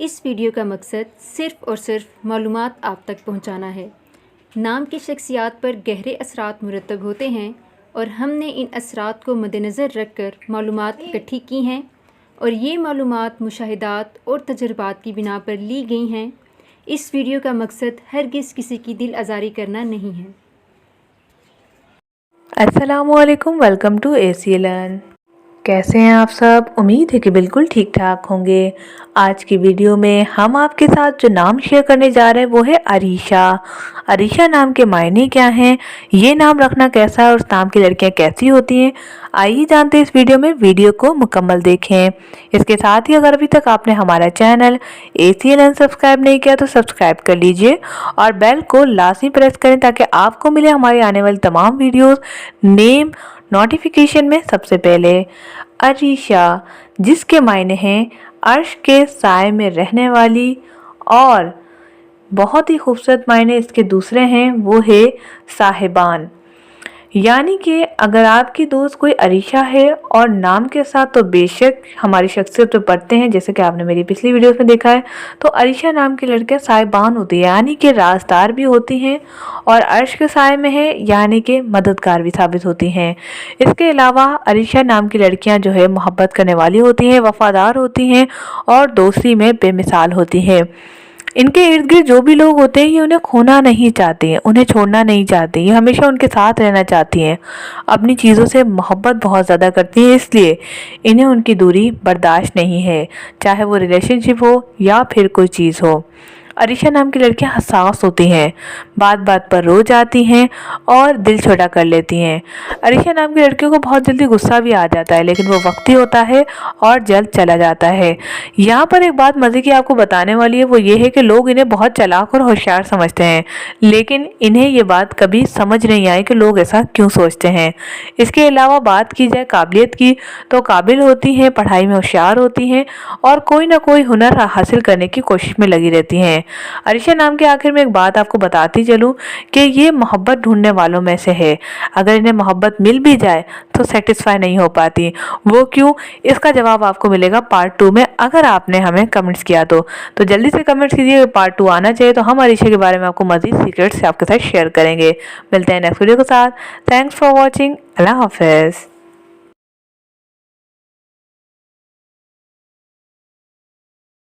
इस वीडियो का मकसद सिर्फ़ और सिर्फ मालूमात आप तक पहुंचाना है। नाम की शख्सियात पर गहरे असरात मुरतब होते हैं और हमने इन असरात को मद्देनज़र रख कर मालूमात इकट्ठी की हैं और ये मालूमात मुशाहिदात और तजुर्बात की बिना पर ली गई हैं। इस वीडियो का मकसद हरगिज़ किसी की दिल आज़ारी करना नहीं है। अस्सलामुअलैकुम, वेलकम टू एसी लर्न। कैसे हैं आप सब? उम्मीद है कि बिल्कुल ठीक ठाक होंगे। आज की वीडियो में हम आपके साथ जो नाम शेयर करने जा रहे हैं वो है अरीशा। अरीशा नाम के मायने क्या हैं, ये नाम रखना कैसा है और उस नाम की लड़कियां कैसी होती हैं, आइए जानते हैं इस वीडियो में। वीडियो को मुकम्मल देखें। इसके साथ ही अगर अभी तक आपने हमारा चैनल एसी लर्न सब्सक्राइब नहीं किया तो सब्सक्राइब कर लीजिए और बेल को लाजमी प्रेस करें ताकि आपको मिले हमारी आने वाली तमाम वीडियोस नेम नोटिफिकेशन में सबसे पहले। अरीशा, जिसके मायने हैं अर्श के साए में रहने वाली, और बहुत ही खूबसूरत मायने इसके दूसरे हैं वो है साहिबान। यानी कि अगर आपकी दोस्त कोई अरीशा है और नाम के साथ तो बेशक हमारी शख्सियत पे पढ़ते हैं, जैसे कि आपने मेरी पिछली वीडियोस में देखा है, तो अरीशा नाम की लड़कियां साहिबान होती है यानी कि राजदार भी होती हैं और अर्श के साए में है यानी कि मददगार भी साबित होती हैं। इसके अलावा अरीशा नाम की लड़कियां जो है मोहब्बत करने वाली होती हैं, वफादार होती हैं और दोस्ती में बेमिसाल होती हैं। इनके इर्द गिर्द जो भी लोग होते हैं ये उन्हें खोना नहीं चाहते हैं, उन्हें छोड़ना नहीं चाहते, ये हमेशा उनके साथ रहना चाहती हैं। अपनी चीज़ों से मोहब्बत बहुत ज़्यादा करती हैं, इसलिए इन्हें उनकी दूरी बर्दाश्त नहीं है, चाहे वो रिलेशनशिप हो या फिर कोई चीज़ हो। अरीशा नाम की लड़कियां हसास होती हैं, बात बात पर रो जाती हैं और दिल छोटा कर लेती हैं। अरीशा नाम की लड़कियों को बहुत जल्दी गुस्सा भी आ जाता है, लेकिन वो वक्ती होता है और जल्द चला जाता है। यहाँ पर एक बात मज़े की आपको बताने वाली है, वो ये है कि लोग इन्हें बहुत चालाक और होशियार समझते हैं, लेकिन इन्हें ये बात कभी समझ नहीं आई कि लोग ऐसा क्यों सोचते हैं। इसके अलावा बात की जाए काबिलियत की, तो काबिल होती हैं, पढ़ाई में होशियार होती हैं और कोई ना कोई हुनर हासिल करने की कोशिश में लगी रहती हैं। अरीशा नाम के आखिर में एक बात आपको बताती चलूँ कि ये मोहब्बत ढूंढने वालों में से है। अगर इन्हें मोहब्बत मिल भी जाए तो सेटिस्फाई नहीं हो पाती। वो क्यों, इसका जवाब आपको मिलेगा पार्ट 2 में, अगर आपने हमें कमेंट्स किया तो जल्दी से कमेंट्स कीजिए। पार्ट 2 आना चाहिए तो हम अरीशा के बारे में आपको मज़ीद सीक्रेट्स आपके साथ शेयर करेंगे। मिलते हैं नेक्स्ट वीडियो के साथ। Thanks for watching. अल्लाह हाफिज़।